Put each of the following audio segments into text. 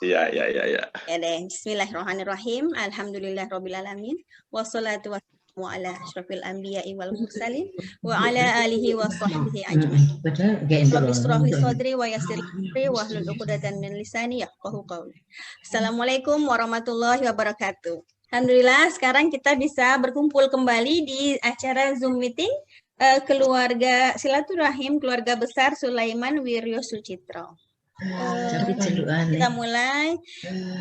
Iya, iya, iya, iya. Ya deh, bismillahirrahmanirrahim. Alhamdulillahirrabbilalamin. Wassalatu wassalamu ala asyrafil anbiya'i wal mursalin wa ala alihi wa sahbihi ajmain. Rabbi shrah li sadri wa yassir li amri wahlul 'uqdatam min lisani yafqahu qawli. Assalamualaikum warahmatullahi wabarakatuh. Alhamdulillah sekarang kita bisa berkumpul kembali di acara Zoom meeting keluarga silaturahim keluarga besar Sulaiman Wiryo Sucitro. Kita mulai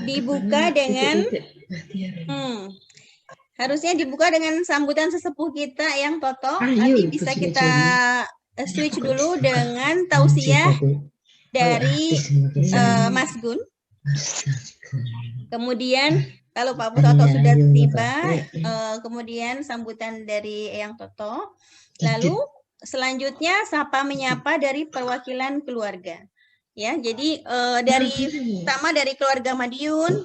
dibuka dengan harusnya dibuka dengan sambutan sesepuh kita yang Toto. Nanti bisa kita switch dulu dengan tausiah dari Mas Gun. Kemudian kalau Pak Toto sudah tiba, kemudian sambutan dari Eyang Toto. Lalu selanjutnya sapa menyapa dari perwakilan keluarga. Ya, jadi pertama dari keluarga Madiun.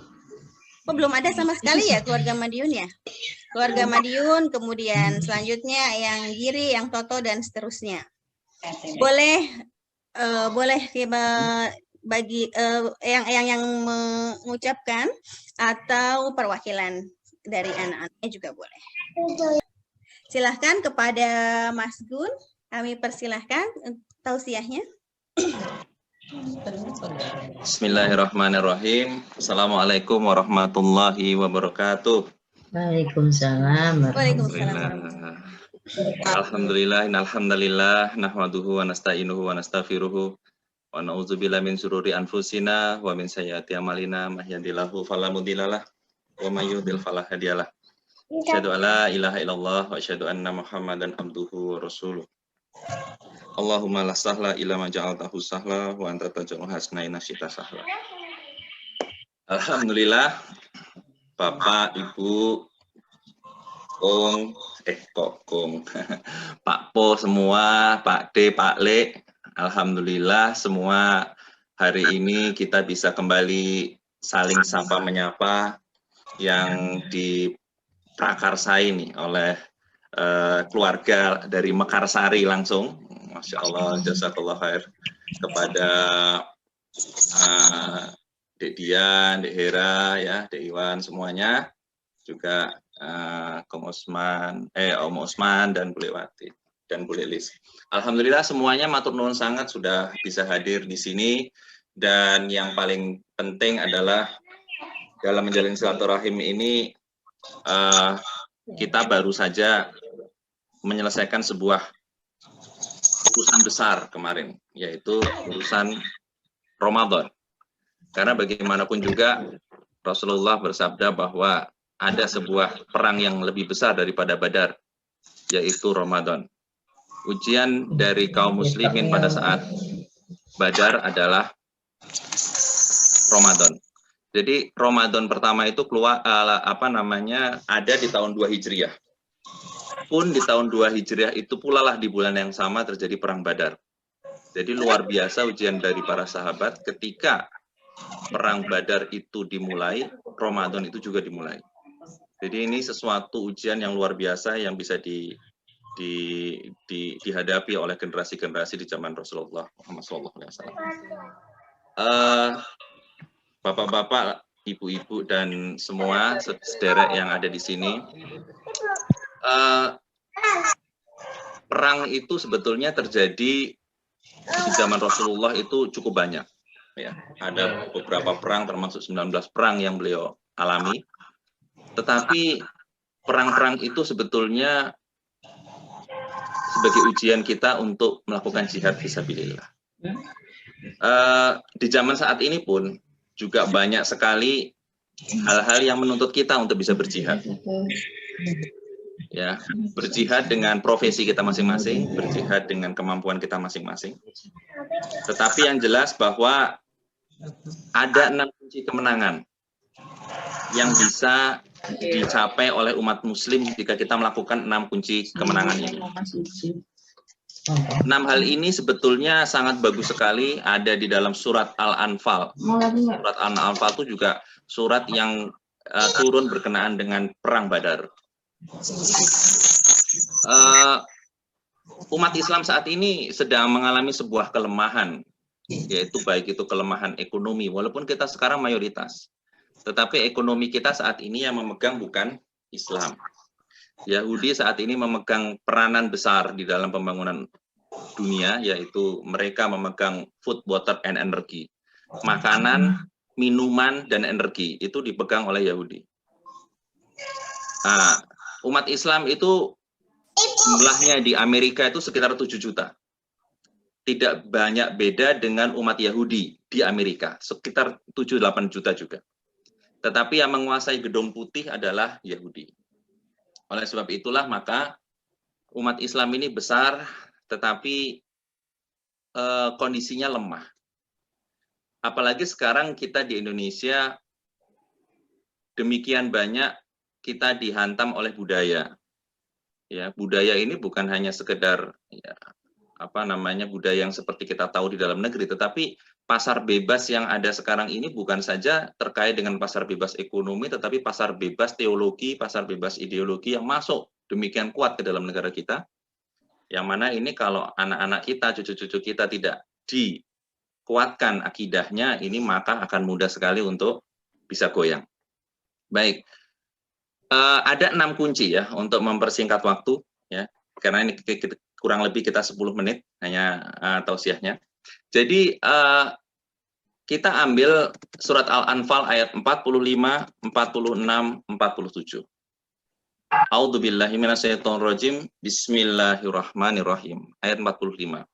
Belum ada sama sekali ya keluarga Madiun ya. Keluarga Madiun, kemudian selanjutnya yang Giri, yang Toto dan seterusnya. Boleh bagi yang mengucapkan atau perwakilan dari anak-anaknya juga boleh. Silahkan kepada Mas Gun, kami persilahkan tausiahnya. Bismillahirrahmanirrahim. Assalamualaikum warahmatullahi wabarakatuh. Waalaikumsalam. Alhamdulillah, innalhamdalillah, nahmaduhu wa nasta'inuhu wa nastaghfiruhu wa na'udzubillahi min syururi anfusina wa min sayyiati a'malina may yahdihillahu fala mudhillalah wa may yudhlil fala hadiyalah. Asyhadu an la ilaha illallah wa asyhadu anna Muhammadan abduhu wa rasuluh. Allahumma la sahla illa ma ja'altahu sahla wa anta taj'alul hasna inna syi'ta sahla. Alhamdulillah, Bapak, Ibu, Pak Po semua, Pak D, Pak Le, alhamdulillah semua hari ini kita bisa kembali saling sapa menyapa yang diprakarsai nih oleh keluarga dari Mekarsari langsung. Masya Allah, jazakallah khair kepada Dek Dian, Dek Hera, ya, Dek Iwan semuanya, juga Om Osman dan Bule Wati dan Bule Lis. Alhamdulillah semuanya matur nuwun sangat sudah bisa hadir di sini, dan yang paling penting adalah dalam menjalin silaturahim ini kita baru saja menyelesaikan sebuah urusan besar kemarin, yaitu urusan Ramadan. Karena bagaimanapun juga Rasulullah bersabda bahwa ada sebuah perang yang lebih besar daripada Badar, yaitu Ramadan. Ujian dari kaum muslimin pada saat Badar adalah Ramadan. Jadi Ramadan pertama itu keluar ada di tahun 2 Hijriah. Pun di tahun 2 Hijriah itu pula lah di bulan yang sama terjadi perang Badar. Jadi luar biasa ujian dari para sahabat ketika perang Badar itu dimulai, Ramadan itu juga dimulai. Jadi ini sesuatu ujian yang luar biasa yang bisa dihadapi oleh generasi-generasi di zaman Rasulullah Muhammad SAW. Bapak-bapak, ibu-ibu dan semua sederek yang ada di sini, perang itu sebetulnya terjadi di zaman Rasulullah itu cukup banyak. Ya, ada beberapa perang termasuk 19 perang yang beliau alami. Tetapi perang-perang itu sebetulnya sebagai ujian kita untuk melakukan jihad fisabilillah. Di zaman saat ini pun juga banyak sekali hal-hal yang menuntut kita untuk bisa berjihad. Ya, berjihad dengan profesi kita masing-masing, berjihad dengan kemampuan kita masing-masing. Tetapi yang jelas bahwa ada 6 kunci kemenangan yang bisa dicapai oleh umat muslim jika kita melakukan 6 kunci kemenangan ini. 6 hal ini sebetulnya sangat bagus sekali ada di dalam surat Al-Anfal. Surat Al-Anfal itu juga surat yang turun berkenaan dengan perang Badar. Umat Islam saat ini sedang mengalami sebuah kelemahan yaitu baik itu kelemahan ekonomi, walaupun kita sekarang mayoritas, tetapi ekonomi kita saat ini yang memegang bukan Islam. Yahudi saat ini memegang peranan besar di dalam pembangunan dunia, yaitu mereka memegang food, water, and energy. Makanan, minuman, dan energi itu dipegang oleh Yahudi. Nah, umat Islam itu jumlahnya di Amerika itu sekitar 7 juta. Tidak banyak beda dengan umat Yahudi di Amerika, sekitar 7-8 juta juga. Tetapi yang menguasai Gedung Putih adalah Yahudi. Oleh sebab itulah maka umat Islam ini besar, tetapi kondisinya lemah. Apalagi sekarang kita di Indonesia demikian banyak kita dihantam oleh budaya. Ya, budaya ini bukan hanya sekedar ya, budaya yang seperti kita tahu di dalam negeri, tetapi pasar bebas yang ada sekarang ini bukan saja terkait dengan pasar bebas ekonomi, tetapi pasar bebas teologi, pasar bebas ideologi yang masuk demikian kuat ke dalam negara kita, yang mana ini kalau anak-anak kita, cucu-cucu kita tidak dikuatkan akidahnya, ini maka akan mudah sekali untuk bisa goyang. Baik, ada 6 kunci ya untuk mempersingkat waktu, ya, karena ini kurang lebih kita 10 menit hanya tausiahnya. Jadi kita ambil surat Al-Anfal ayat 45, 46, 47. A'udzubillahi minasyaitonirrajim. Bismillahirrahmanirrahim. Ayat 45.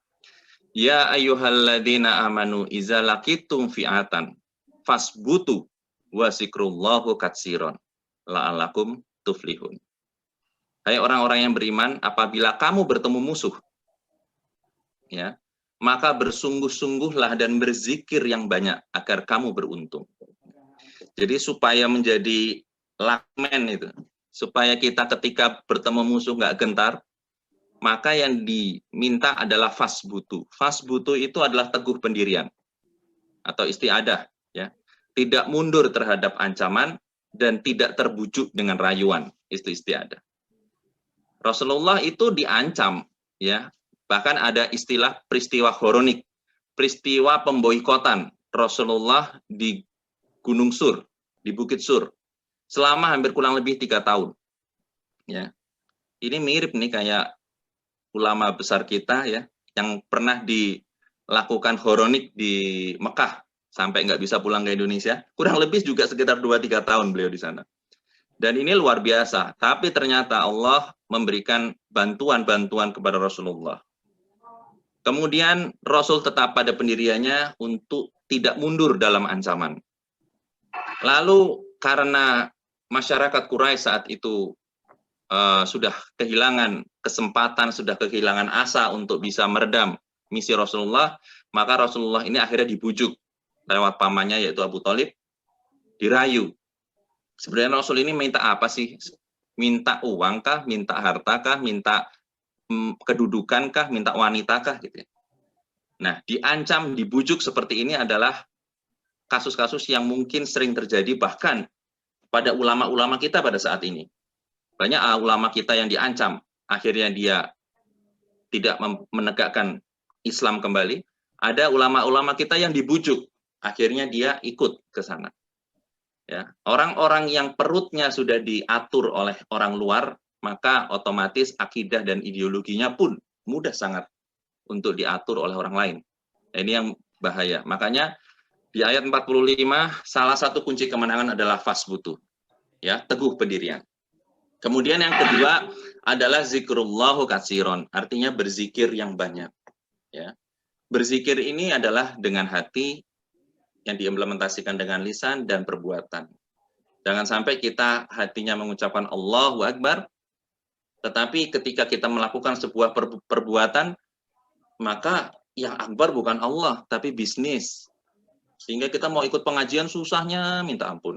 Ya ayyuhalladzina amanu idza laqitum fi'atan fasbutu wa zikrullahu katsiran la'allakum tuflihun. Hai orang-orang yang beriman, apabila kamu bertemu musuh, ya, maka bersungguh-sungguhlah dan berzikir yang banyak agar kamu beruntung. Jadi supaya menjadi lakmen itu, supaya kita ketika bertemu musuh nggak gentar, maka yang diminta adalah fasbutu. Fasbutu itu adalah teguh pendirian atau istiadah, ya, tidak mundur terhadap ancaman dan tidak terbujuk dengan rayuan, itu istiadah. Rasulullah itu diancam, ya, bahkan ada istilah peristiwa horonik, peristiwa pemboikotan Rasulullah di Gunung Sur, di Bukit Sur, selama hampir kurang lebih 3 tahun. Ya, ini mirip nih kayak ulama besar kita, ya, yang pernah dilakukan horonik di Mekah sampai nggak bisa pulang ke Indonesia, kurang lebih juga sekitar 2-3 tahun beliau di sana. Dan ini luar biasa, tapi ternyata Allah memberikan bantuan-bantuan kepada Rasulullah. Kemudian Rasul tetap pada pendiriannya untuk tidak mundur dalam ancaman. Lalu karena masyarakat Quraisy saat itu sudah kehilangan kesempatan, sudah kehilangan asa untuk bisa meredam misi Rasulullah, maka Rasulullah ini akhirnya dibujuk lewat pamannya yaitu Abu Thalib, dirayu. Sebenarnya Rasul ini minta apa sih? Minta uang kah? Minta harta kah? Minta kedudukan kah? Minta wanita kah? Gitu. Nah, diancam, dibujuk seperti ini adalah kasus-kasus yang mungkin sering terjadi bahkan pada ulama-ulama kita pada saat ini. Banyak ulama kita yang diancam, akhirnya dia tidak menegakkan Islam kembali. Ada ulama-ulama kita yang dibujuk, akhirnya dia ikut ke sana. Ya, orang-orang yang perutnya sudah diatur oleh orang luar, maka otomatis akidah dan ideologinya pun mudah sangat untuk diatur oleh orang lain. Nah, ini yang bahaya. Makanya di ayat 45 salah satu kunci kemenangan adalah fasbutu, ya, teguh pendirian. Kemudian yang kedua adalah zikrullahu katsiron, artinya berzikir yang banyak. Ya, berzikir ini adalah dengan hati yang diimplementasikan dengan lisan dan perbuatan. Jangan sampai kita hatinya mengucapkan Allahu Akbar, tetapi ketika kita melakukan sebuah perbuatan, maka yang akbar bukan Allah, tapi bisnis. Sehingga kita mau ikut pengajian susahnya minta ampun.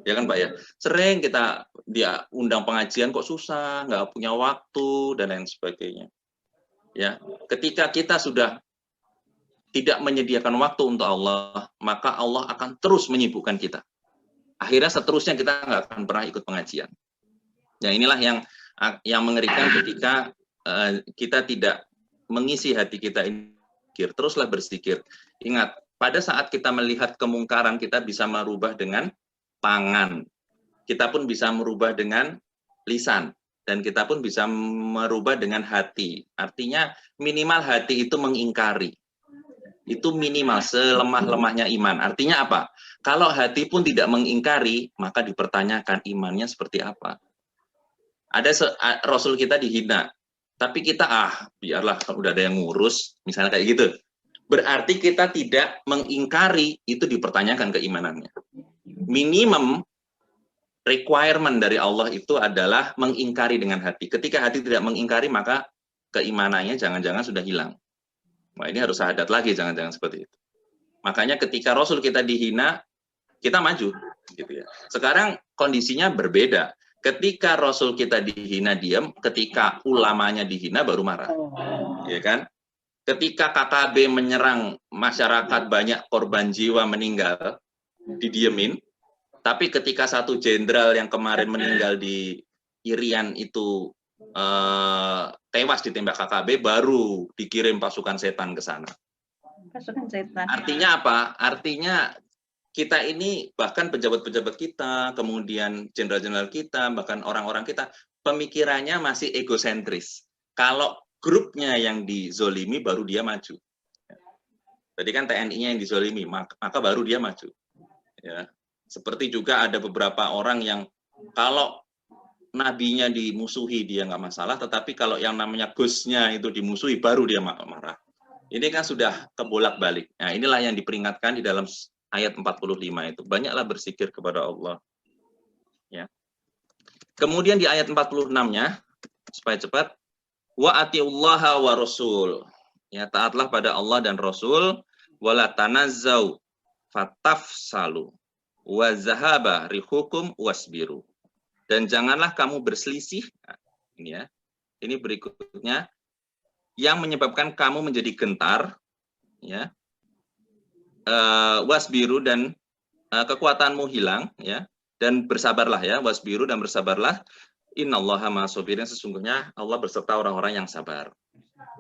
Ya kan Pak ya? Sering kita dia undang pengajian kok susah, nggak punya waktu, dan lain sebagainya. Ya, ketika kita sudah tidak menyediakan waktu untuk Allah, maka Allah akan terus menyibukkan kita. Akhirnya seterusnya kita nggak akan pernah ikut pengajian. Ya, inilah yang mengerikan ketika kita tidak mengisi hati kita ini berzikir, teruslah berzikir. Ingat, pada saat kita melihat kemungkaran, kita bisa merubah dengan tangan. Kita pun bisa merubah dengan lisan. Dan kita pun bisa merubah dengan hati. Artinya minimal hati itu mengingkari. Itu minimal, selemah-lemahnya iman. Artinya apa? Kalau hati pun tidak mengingkari, maka dipertanyakan imannya seperti apa. Ada Rasul kita dihina. Tapi kita, biarlah kalau udah ada yang ngurus, misalnya kayak gitu. Berarti kita tidak mengingkari, itu dipertanyakan keimanannya. Minimum requirement dari Allah itu adalah mengingkari dengan hati. Ketika hati tidak mengingkari, maka keimanannya jangan-jangan sudah hilang. Wah, ini harus syahadat lagi, jangan-jangan seperti itu. Makanya ketika Rasul kita dihina, kita maju. Gitu ya. Sekarang kondisinya berbeda. Ketika Rasul kita dihina, diam. Ketika ulamanya dihina, baru marah. Ya kan? Ketika KKB menyerang masyarakat, banyak korban jiwa meninggal, didiemin. Tapi ketika satu jenderal yang kemarin meninggal di Irian itu tewas ditembak KKB, baru dikirim pasukan setan ke sana. Pasukan setan. Artinya apa? Artinya kita ini, bahkan pejabat-pejabat kita, kemudian jenderal-jenderal kita, bahkan orang-orang kita, pemikirannya masih egosentris. Kalau grupnya yang dizolimi, baru dia maju. Tadi kan TNI-nya yang dizolimi, maka baru dia maju. Ya. Seperti juga ada beberapa orang yang kalau nabinya dimusuhi dia nggak masalah, tetapi kalau yang namanya bosnya itu dimusuhi baru dia marah. Ini kan sudah kebolak-balik. Nah, inilah yang diperingatkan di dalam ayat 45 itu. Banyaklah berzikir kepada Allah. Ya. Kemudian di ayat 46-nya, supaya cepat, wa atiullaha wa rasul. Ya, taatlah pada Allah dan Rasul, wala tanazzau fatafsalu. Wa zahaba rihukum wasbiru. Dan janganlah kamu berselisih. Nah, ini ya. Ini berikutnya yang menyebabkan kamu menjadi gentar, ya. Wasbiru dan kekuatanmu hilang, ya. Dan bersabarlah ya, wasbiru dan bersabarlah. Innallaha ma'as-sabirin, sesungguhnya Allah berserta orang-orang yang sabar.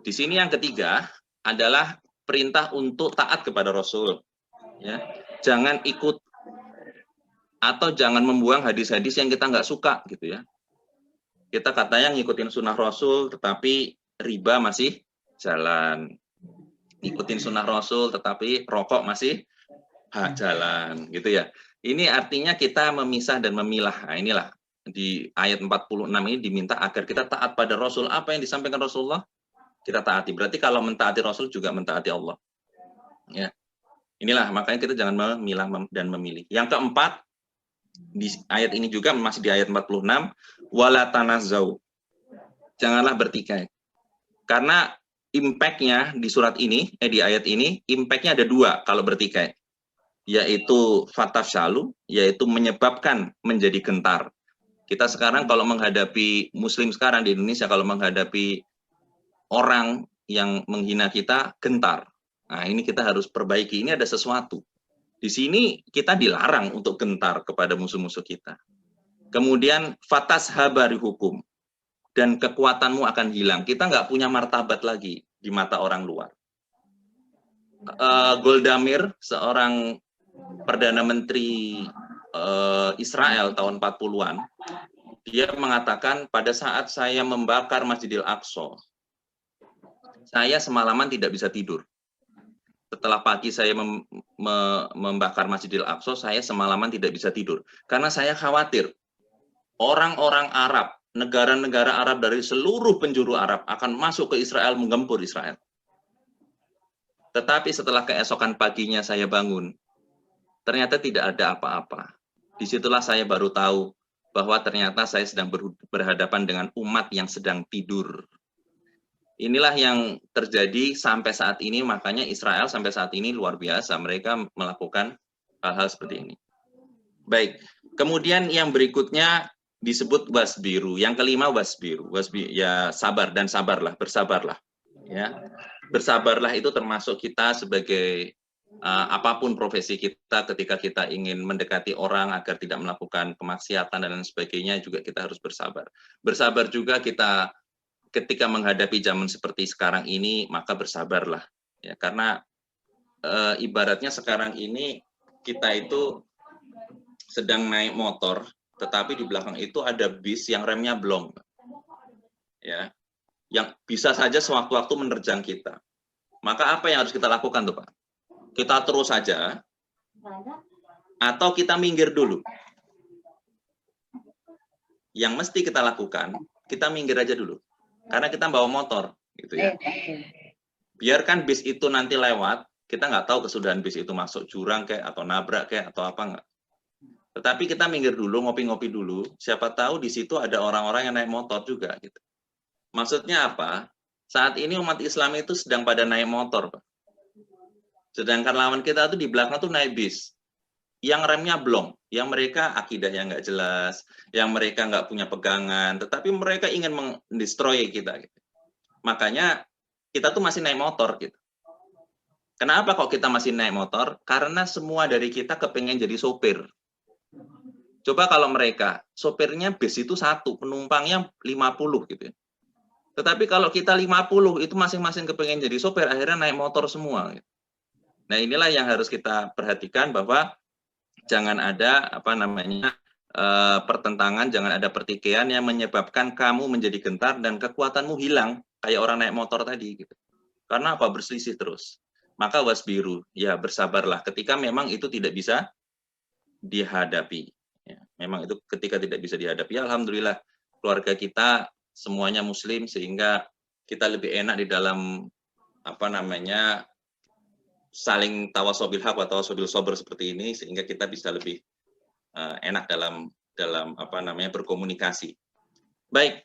Di sini yang ketiga adalah perintah untuk taat kepada Rasul, ya. Jangan ikut atau jangan membuang hadis-hadis yang kita nggak suka, gitu ya. Kita katanya ngikutin sunnah Rasul, tetapi riba masih jalan. Ngikutin sunnah Rasul, tetapi rokok masih jalan, gitu ya. Ini artinya kita memisah dan memilah. Nah, inilah di ayat 46 ini diminta agar kita taat pada Rasul. Apa yang disampaikan Rasulullah, kita taati. Berarti kalau mentaati Rasul juga mentaati Allah. Ya. Inilah, makanya kita jangan memilah dan memilih. Yang keempat, di ayat ini juga masih di ayat 46, wala tanazzau. Janganlah bertikai. Karena impact-nya di surat ini, di ayat ini, impact-nya ada dua kalau bertikai. Yaitu fatafshalu, yaitu menyebabkan menjadi gentar. Kita sekarang kalau menghadapi Muslim sekarang di Indonesia, kalau menghadapi orang yang menghina kita, gentar. Nah, ini kita harus perbaiki. Ini ada sesuatu. Di sini kita dilarang untuk gentar kepada musuh-musuh kita. Kemudian fatas habari hukum, dan kekuatanmu akan hilang. Kita nggak punya martabat lagi di mata orang luar. Golda Meir, seorang perdana menteri Israel tahun 40-an, dia mengatakan pada saat saya membakar Masjidil Aqsa, saya semalaman tidak bisa tidur. Setelah pagi saya membakar Masjidil Aqsa, saya semalaman tidak bisa tidur. Karena saya khawatir orang-orang Arab, negara-negara Arab dari seluruh penjuru Arab akan masuk ke Israel, menggempur Israel. Tetapi setelah keesokan paginya saya bangun, ternyata tidak ada apa-apa. Disitulah saya baru tahu bahwa ternyata saya sedang berhadapan dengan umat yang sedang tidur. Inilah yang terjadi sampai saat ini, makanya Israel sampai saat ini luar biasa. Mereka melakukan hal-hal seperti ini. Baik, kemudian yang berikutnya disebut wasbiru. Yang kelima wasbiru. Ya sabar dan sabarlah, bersabarlah. Ya, bersabarlah itu termasuk kita sebagai apapun profesi kita, ketika kita ingin mendekati orang agar tidak melakukan kemaksiatan dan lain sebagainya, juga kita harus bersabar. Bersabar juga kita ketika menghadapi zaman seperti sekarang ini, maka bersabarlah. Ya, karena ibaratnya sekarang ini kita itu sedang naik motor, tetapi di belakang itu ada bis yang remnya belum, ya, yang bisa saja sewaktu-waktu menerjang kita. Maka apa yang harus kita lakukan tuh Pak? Kita terus saja, atau kita minggir dulu? Yang mesti kita lakukan, kita minggir aja dulu, karena kita bawa motor, gitu ya. Biarkan bis itu nanti lewat, kita nggak tahu kesudahan bis itu masuk jurang kayak atau nabrak kayak atau apa nggak. Tetapi kita minggir dulu, ngopi-ngopi dulu. Siapa tahu di situ ada orang-orang yang naik motor juga. Gitu. Maksudnya apa? Saat ini umat Islam itu sedang pada naik motor, Pak. Sedangkan lawan kita tuh di belakang tuh naik bis. Yang remnya belum, yang mereka akidahnya nggak jelas, yang mereka nggak punya pegangan, tetapi mereka ingin mendestroy kita. Gitu. Makanya kita tuh masih naik motor. Gitu. Kenapa kok kita masih naik motor? Karena semua dari kita kepengen jadi sopir. Coba kalau mereka, sopirnya bis itu 1, penumpangnya 50 gitu ya. Tetapi kalau kita 50, itu masing-masing kepengen jadi sopir, akhirnya naik motor semua. Gitu. Nah inilah yang harus kita perhatikan bahwa jangan ada pertentangan, jangan ada pertikaian yang menyebabkan kamu menjadi gentar dan kekuatanmu hilang, kayak orang naik motor tadi. Gitu. Karena apa? Berselisih terus. Maka wasbiru, ya bersabarlah ketika memang itu tidak bisa dihadapi. Ya, memang itu ketika tidak bisa dihadapi, alhamdulillah keluarga kita semuanya muslim sehingga kita lebih enak di dalam saling tawasobil haq atau tawasobil sober seperti ini sehingga kita bisa lebih enak dalam berkomunikasi. Baik.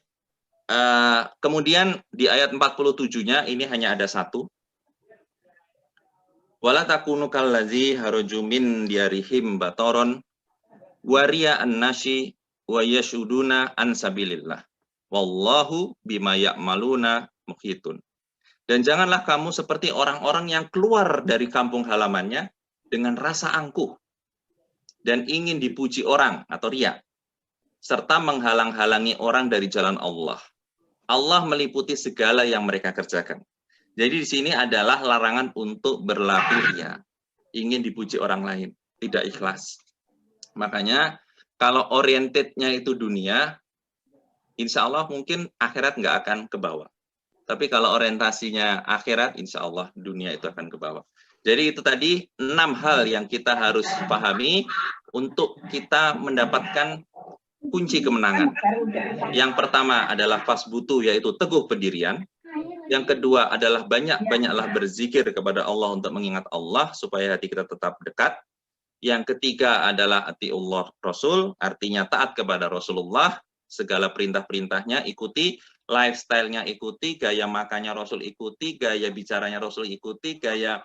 Kemudian di ayat 47-nya ini hanya ada 1. Wala takunu kallazi haraju min diarihim batoron waria an-nasi wa yashuduna an sabilillah. Wallahu bima ya'maluna muhitun. Dan janganlah kamu seperti orang-orang yang keluar dari kampung halamannya dengan rasa angkuh dan ingin dipuji orang atau riya, serta menghalang-halangi orang dari jalan Allah. Allah meliputi segala yang mereka kerjakan. Jadi di sini adalah larangan untuk berlaku riya, ingin dipuji orang lain, tidak ikhlas. Makanya kalau orientednya itu dunia, insya Allah mungkin akhirat nggak akan ke bawah. Tapi kalau orientasinya akhirat, insya Allah dunia itu akan ke bawah. Jadi itu tadi 6 hal yang kita harus pahami untuk kita mendapatkan kunci kemenangan. Yang pertama adalah fasbutu, yaitu teguh pendirian. Yang kedua adalah banyak-banyaklah berzikir kepada Allah untuk mengingat Allah supaya hati kita tetap dekat. Yang ketiga adalah atiullah Rasul, artinya taat kepada Rasulullah, segala perintah-perintahnya ikuti, lifestyle-nya ikuti, gaya makannya Rasul ikuti, gaya bicaranya Rasul ikuti, gaya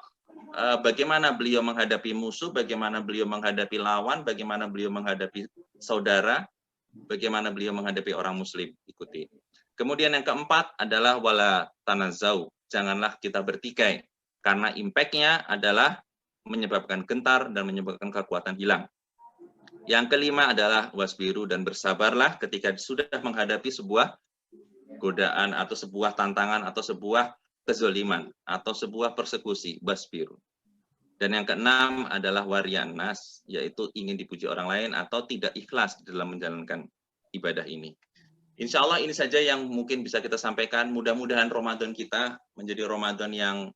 bagaimana beliau menghadapi musuh, bagaimana beliau menghadapi lawan, bagaimana beliau menghadapi saudara, bagaimana beliau menghadapi orang muslim, ikuti. Kemudian yang keempat adalah wala tanazau, janganlah kita bertikai, karena impact-nya adalah menyebabkan gentar dan menyebabkan kekuatan hilang. Yang kelima adalah wasbiru, dan bersabarlah ketika sudah menghadapi sebuah godaan atau sebuah tantangan atau sebuah kezaliman atau sebuah persekusi, wasbiru. Dan yang keenam adalah warian nas, yaitu ingin dipuji orang lain atau tidak ikhlas dalam menjalankan ibadah ini. Insya Allah ini saja yang mungkin bisa kita sampaikan. Mudah-mudahan Ramadan kita menjadi Ramadan yang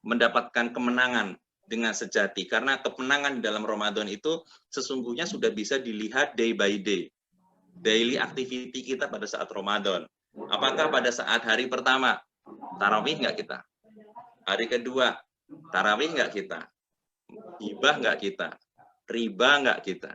mendapatkan kemenangan dengan sejati. Karena kemenangan di dalam Ramadan itu sesungguhnya sudah bisa dilihat day by day. Daily activity kita pada saat Ramadan. Apakah pada saat hari pertama, tarawih nggak kita? Hari kedua, tarawih nggak kita? Hibah nggak kita? Riba nggak kita?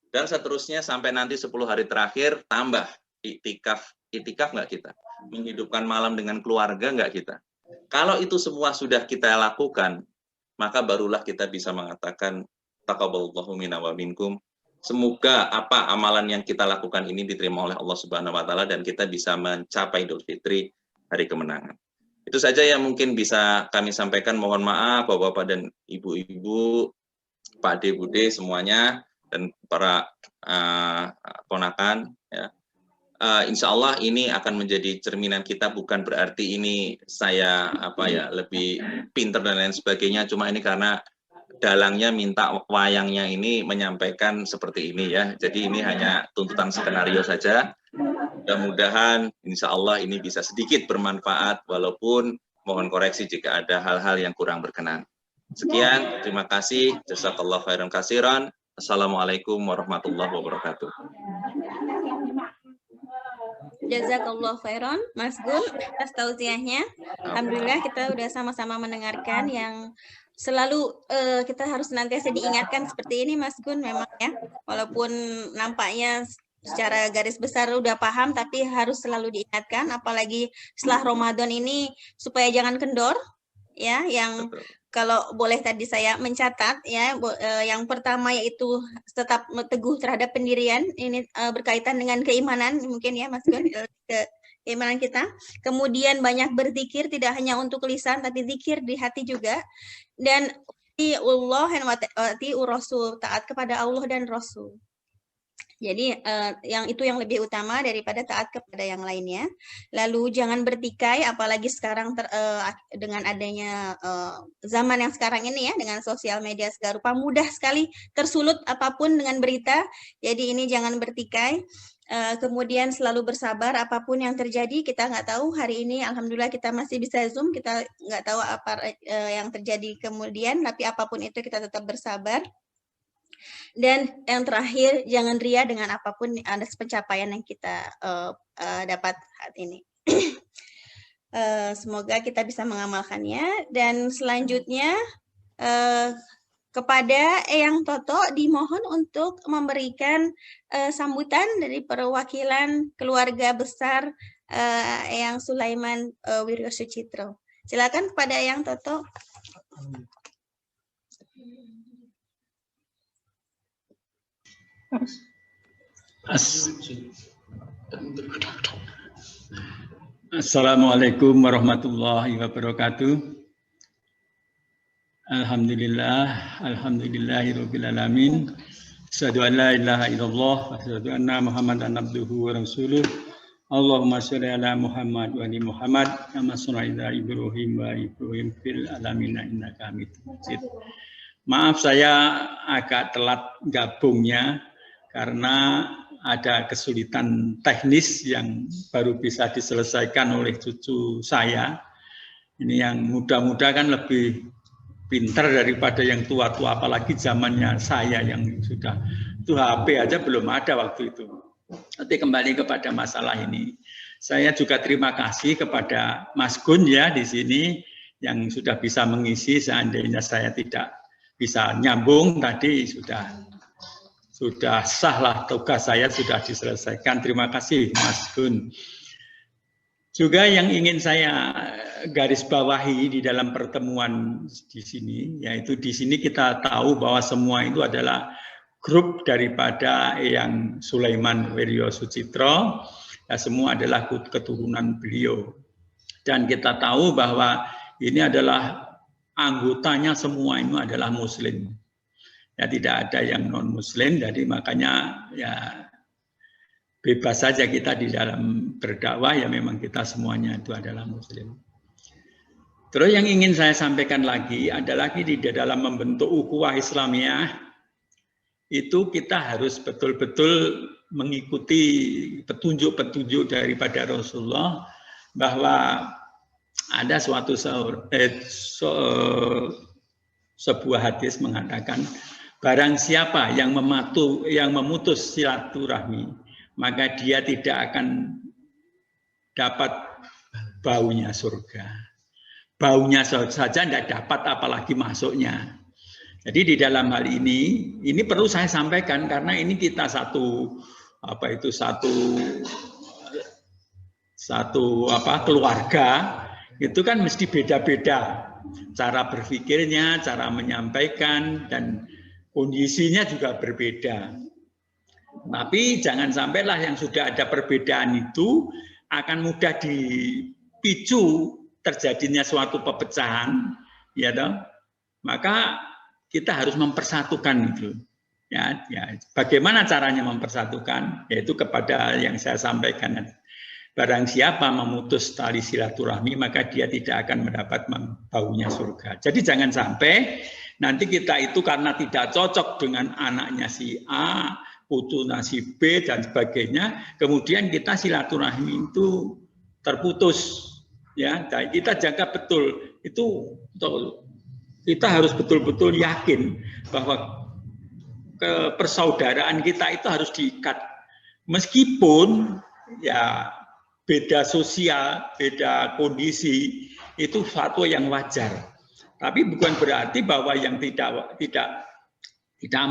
Dan seterusnya sampai nanti 10 hari terakhir tambah. Itikaf nggak kita? Menghidupkan malam dengan keluarga nggak kita? Kalau itu semua sudah kita lakukan, maka barulah kita bisa mengatakan taqabbalallahu minna wa minkum. Semoga apa amalan yang kita lakukan ini diterima oleh Allah Subhanahu wa taala dan kita bisa mencapai Idul Fitri, hari kemenangan. Itu saja yang mungkin bisa kami sampaikan. Mohon maaf Bapak-bapak dan Ibu-ibu, Pak De, Bude semuanya dan para ponakan ya. insya Allah ini akan menjadi cerminan kita, bukan berarti ini saya lebih pinter dan lain sebagainya, cuma ini karena dalangnya minta wayangnya ini menyampaikan seperti ini ya. Jadi ini hanya tuntutan skenario saja. Mudah-mudahan insya Allah ini bisa sedikit bermanfaat, walaupun mohon koreksi jika ada hal-hal yang kurang berkenan. Sekian, terima kasih. Jazakallahu khairan katsiran. Assalamualaikum warahmatullahi wabarakatuh. Jazakallah khairan, Mas Gun, atas tausiahnya. Alhamdulillah kita udah sama-sama mendengarkan yang selalu kita harus senantiasa diingatkan seperti ini, Mas Gun, memang ya. Walaupun nampaknya secara garis besar udah paham, tapi harus selalu diingatkan, apalagi setelah Ramadan ini supaya jangan kendor, ya. Yang kalau boleh tadi saya mencatat ya, yang pertama yaitu tetap teguh terhadap pendirian, ini berkaitan dengan keimanan mungkin ya Mas Gun, keimanan kita. Kemudian banyak berzikir, tidak hanya untuk lisan tapi zikir di hati juga. Dan Allah wa Rasul, taat kepada Allah dan Rasul. Jadi yang itu yang lebih utama daripada taat kepada yang lainnya. Lalu jangan bertikai, apalagi sekarang dengan adanya zaman yang sekarang ini ya, dengan sosial media segala rupa mudah sekali tersulut apapun dengan berita. Jadi ini jangan bertikai. Kemudian selalu bersabar apapun yang terjadi. Kita nggak tahu hari ini, alhamdulillah kita masih bisa Zoom, kita nggak tahu apa yang terjadi kemudian, tapi apapun itu kita tetap bersabar. Dan yang terakhir, jangan ria dengan apapun ada pencapaian yang kita dapat saat ini. Semoga kita bisa mengamalkannya. Dan selanjutnya kepada Eyang Toto dimohon untuk memberikan sambutan dari perwakilan keluarga besar Eyang Sulaiman Wiryo Sucitro. Silakan kepada Eyang Toto. Assalamualaikum warahmatullahi wabarakatuh. Alhamdulillahirabbil alamin. Asyhadu an la ilaha illallah wa asyhadu anna Muhammadan abduhu wa rasuluh. Allahumma shalli ala Muhammad wa ali Muhammad kama shallaita ala Ibrahim wa Ibrahim fil alamin innaka Hamidum Majid. Maaf saya agak telat gabungnya karena ada kesulitan teknis yang baru bisa diselesaikan oleh cucu saya. Ini yang muda-muda kan lebih pintar daripada yang tua-tua, apalagi zamannya saya yang sudah itu HP aja belum ada waktu itu. Nanti kembali kepada masalah ini. Saya juga terima kasih kepada Mas Gun ya di sini yang sudah bisa mengisi, seandainya saya tidak bisa nyambung tadi sudah sah lah, tugas saya sudah diselesaikan. Terima kasih Mas Gun. Juga yang ingin saya garis bawahi di dalam pertemuan di sini, yaitu di sini kita tahu bahwa semua itu adalah grup daripada Eyang Sulaiman Wiryo Sucitro, ya, semua adalah keturunan beliau. Dan kita tahu bahwa ini adalah anggotanya semua itu adalah Muslim. Ya, tidak ada yang non Muslim, jadi makanya ya bebas saja kita di dalam berdakwah, ya memang kita semuanya itu adalah Muslim. Terus yang ingin saya sampaikan lagi adalah di dalam membentuk ukhuwah Islamiyah itu kita harus betul-betul mengikuti petunjuk-petunjuk daripada Rasulullah, bahwa ada sebuah hadis mengatakan, barang siapa yang memutus silaturahmi, maka dia tidak akan dapat baunya surga. Baunya saja tidak dapat, apalagi masuknya. Jadi di dalam hal ini perlu saya sampaikan karena ini kita satu keluarga, itu kan mesti beda-beda cara berpikirnya, cara menyampaikan, dan kondisinya juga berbeda. Tapi jangan sampailah yang sudah ada perbedaan itu akan mudah dipicu terjadinya suatu perpecahan, ya toh? Maka kita harus mempersatukan itu. Ya, bagaimana caranya mempersatukan? Yaitu kepada yang saya sampaikan. Barang siapa memutus tali silaturahmi, maka dia tidak akan mendapat baunya surga. Jadi jangan sampai nanti kita itu karena tidak cocok dengan anaknya si A, putunya si B dan sebagainya, kemudian kita silaturahmi itu terputus. Ya, kita jaga betul. Itu kita harus betul-betul yakin bahwa persaudaraan kita itu harus diikat, meskipun ya beda sosial, beda kondisi itu suatu yang wajar. Tapi bukan berarti bahwa yang tidak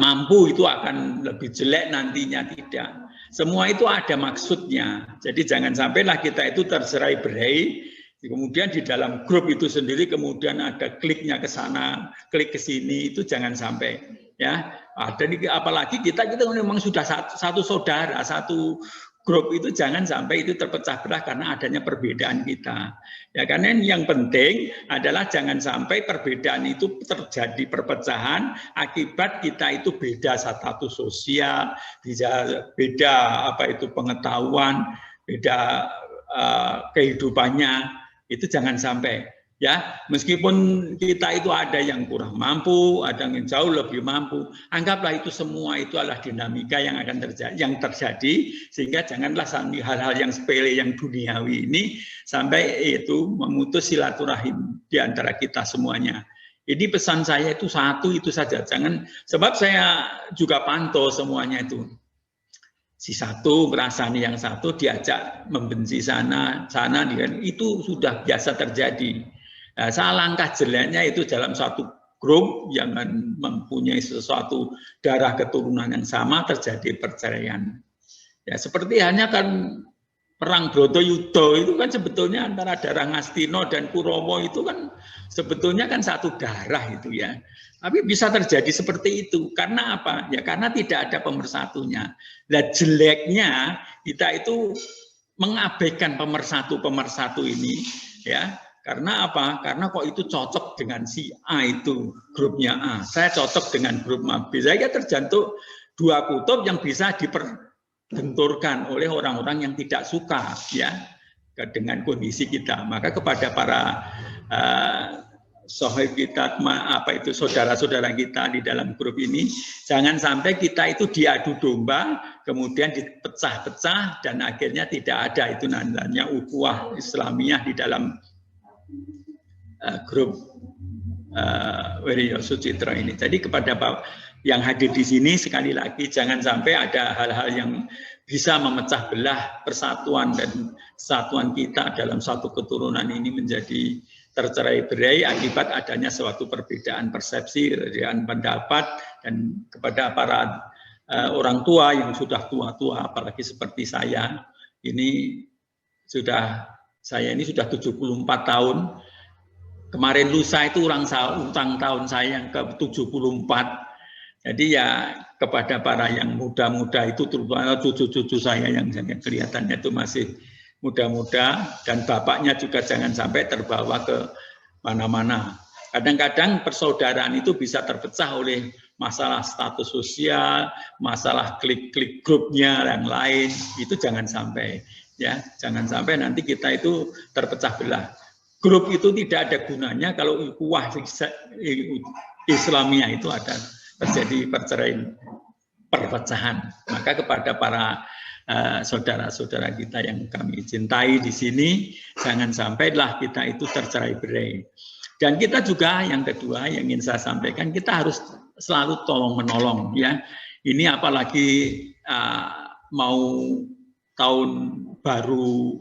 mampu itu akan lebih jelek nantinya, tidak. Semua itu ada maksudnya. Jadi jangan sampailah kita itu tercerai-berai. Kemudian di dalam grup itu sendiri kemudian ada kliknya ke sana, klik ke sini, itu jangan sampai. Ya, dan apalagi kita memang sudah satu saudara, satu grup, itu jangan sampai itu terpecah belah karena adanya perbedaan kita. Ya, karena yang penting adalah jangan sampai perbedaan itu terjadi perpecahan akibat kita itu beda status sosial, beda pengetahuan, beda kehidupannya, itu jangan sampai. Ya, meskipun kita itu ada yang kurang mampu, ada yang jauh lebih mampu, anggaplah itu semua itu adalah dinamika yang akan terjadi, sehingga janganlah sampai hal-hal yang sepele, yang duniawi ini sampai itu memutus silaturahim di antara kita semuanya. Jadi pesan saya itu satu itu saja, jangan, sebab saya juga pantau semuanya itu. Si satu merasani yang satu diajak membenci sana, itu sudah biasa terjadi. Nah, alangkah jeleknya itu dalam satu grup yang mempunyai sesuatu darah keturunan yang sama terjadi perceraian. Ya, seperti hanya kan perang Bratayuda itu kan sebetulnya antara darah Ngastina dan Kurawa itu kan sebetulnya kan satu darah itu ya. Tapi bisa terjadi seperti itu karena apa? Ya karena tidak ada pemersatunya. Nah, jeleknya kita itu mengabaikan pemersatu ini ya. Karena apa? Karena kok itu cocok dengan si A itu, grupnya A. Saya cocok dengan grup B. Saya terjatuh dua kutub yang bisa diperbenturkan oleh orang-orang yang tidak suka ya dengan kondisi kita. Maka kepada para sohib kita, saudara-saudara kita di dalam grup ini, jangan sampai kita itu diadu domba, kemudian dipecah-pecah dan akhirnya tidak ada itu namanya ukhuwah Islamiyah di dalam grup Wirya Sucitra ini. Jadi kepada yang hadir di sini sekali lagi jangan sampai ada hal-hal yang bisa memecah belah persatuan dan kesatuan kita dalam satu keturunan ini menjadi tercerai-berai akibat adanya suatu perbedaan persepsi, perbedaan pendapat, dan kepada para orang tua yang sudah tua-tua, apalagi seperti saya ini sudah 74 tahun. Kemarin lusa itu ulang tahun saya yang ke-74. Jadi ya kepada para yang muda-muda itu, terutama cucu-cucu saya yang kelihatannya itu masih muda-muda, dan bapaknya juga jangan sampai terbawa ke mana-mana. Kadang-kadang persaudaraan itu bisa terpecah oleh masalah status sosial, masalah klik-klik grupnya yang lain, itu jangan sampai. Ya, jangan sampai nanti kita itu terpecah belah. Grup itu tidak ada gunanya kalau ukhuwah Islamiyah itu ada terjadi perceraian, perpecahan. Maka kepada para saudara-saudara kita yang kami cintai di sini, jangan sampailah kita itu tercerai-berai. Dan kita juga yang kedua yang ingin saya sampaikan, kita harus selalu tolong-menolong ya. Ini apalagi mau tahun baru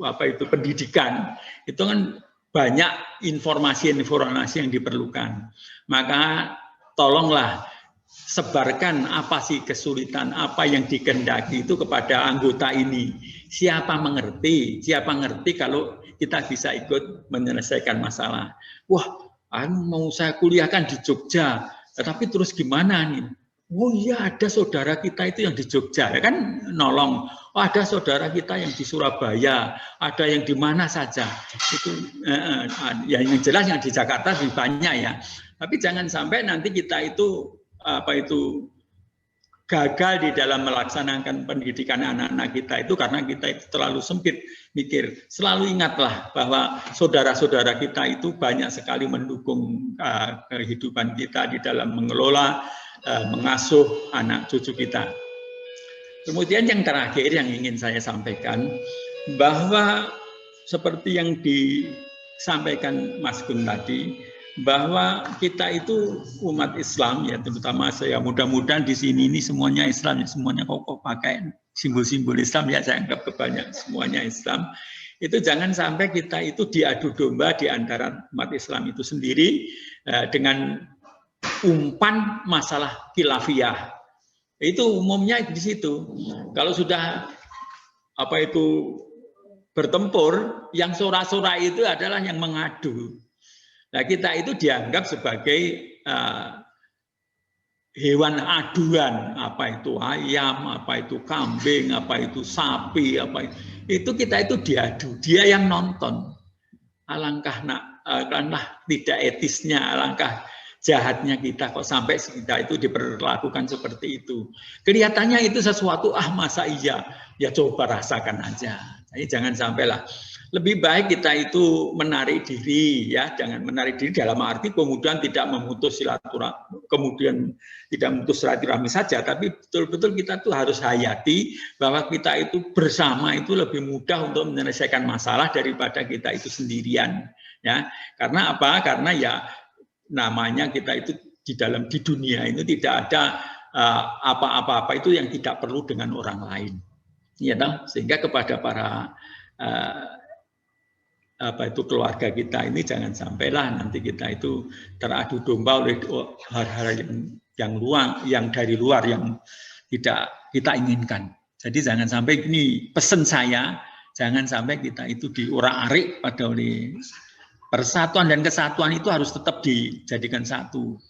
pendidikan, itu kan banyak informasi-informasi yang diperlukan. Maka tolonglah sebarkan apa sih kesulitan, apa yang dikehendaki itu kepada anggota ini. Siapa mengerti kalau kita bisa ikut menyelesaikan masalah. Wah, mau saya kuliahkan di Jogja, tapi terus gimana nih? Oh iya, ada saudara kita itu yang di Jogja, ya kan nolong. Oh, ada saudara kita yang di Surabaya, ada yang di mana saja. Itu yang jelas yang di Jakarta lebih banyak ya. Tapi jangan sampai nanti kita itu gagal di dalam melaksanakan pendidikan anak-anak kita itu karena kita itu terlalu sempit mikir. Selalu ingatlah bahwa saudara-saudara kita itu banyak sekali mendukung kehidupan kita di dalam mengelola, mengasuh anak cucu kita. Kemudian yang terakhir yang ingin saya sampaikan, bahwa seperti yang disampaikan Mas Gun tadi, bahwa kita itu umat Islam ya, terutama saya, mudah-mudahan di sini ini semuanya Islam ya, semuanya kok pakai simbol-simbol Islam ya, saya anggap kebanyakan semuanya Islam. Itu jangan sampai kita itu diadu domba di antara umat Islam itu sendiri dengan umpan masalah khilafiyah. Itu umumnya di situ. Kalau sudah bertempur, yang sora-sora itu adalah yang mengadu. Nah, kita itu dianggap sebagai hewan aduan, apa itu ayam, apa itu kambing, apa itu sapi, itu kita itu diadu, dia yang nonton. Alangkah tidak etisnya, alangkah jahatnya kita kok sampai kita itu diperlakukan seperti itu. Kelihatannya itu sesuatu, masa iya, ya coba rasakan aja. Jadi jangan sampailah. Lebih baik kita itu menarik diri ya, jangan menarik diri dalam arti kemudian tidak memutus silaturahmi saja, tapi betul-betul kita tuh harus hayati bahwa kita itu bersama itu lebih mudah untuk menyelesaikan masalah daripada kita itu sendirian ya. Karena apa? Karena ya namanya kita itu di dunia ini tidak ada apa-apa itu yang tidak perlu dengan orang lain. Ya, sehingga kepada para keluarga kita ini jangan sampailah nanti kita itu teradu domba oleh hal-hal yang dari luar yang tidak kita inginkan. Jadi jangan sampai ini pesan saya, jangan sampai kita itu diurak-arik pada oleh persatuan dan kesatuan itu harus tetap dijadikan satu.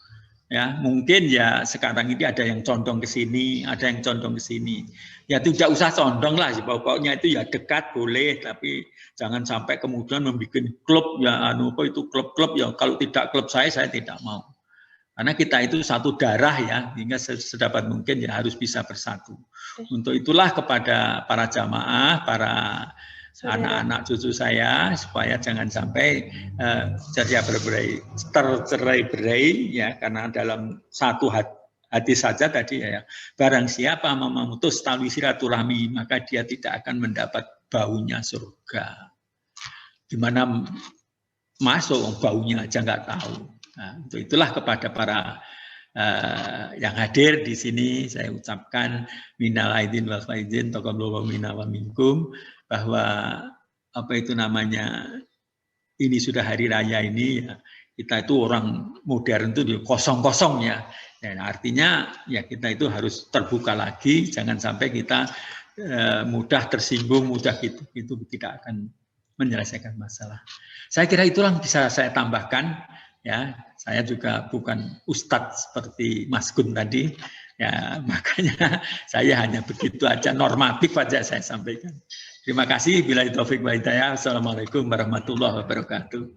Ya, mungkin ya sekarang ini ada yang condong ke sini, ada yang condong ke sini. Ya tidak usah condong lah, pokoknya itu ya dekat boleh, tapi jangan sampai kemudian membuat klub ya klub-klub ya, kalau tidak klub saya tidak mau. Karena kita itu satu darah ya, hingga sedapat mungkin ya harus bisa bersatu. Untuk itulah kepada para jamaah, para anak-anak cucu saya, supaya jangan sampai tercerai-berai ya, karena dalam satu hati saja tadi ya, barang siapa memutus tali silaturahmi maka dia tidak akan mendapat baunya surga. Gimana masuk baunya aja nggak tahu. Nah, itulah kepada para yang hadir di sini saya ucapkan minal aidin wal faizin taqabbalallahu minna wa minkum, bahwa ini sudah hari raya ini ya, kita itu orang modern itu kosong-kosong ya. Dan artinya ya kita itu harus terbuka lagi, jangan sampai kita mudah tersinggung, mudah itu tidak akan menyelesaikan masalah. Saya kira itulah yang bisa saya tambahkan ya. Saya juga bukan ustadz seperti Mas Gun tadi. Ya, makanya saya hanya begitu aja, normatif aja saya sampaikan. Terima kasih. Billahi taufik wa hidayah. Assalamualaikum warahmatullahi wabarakatuh.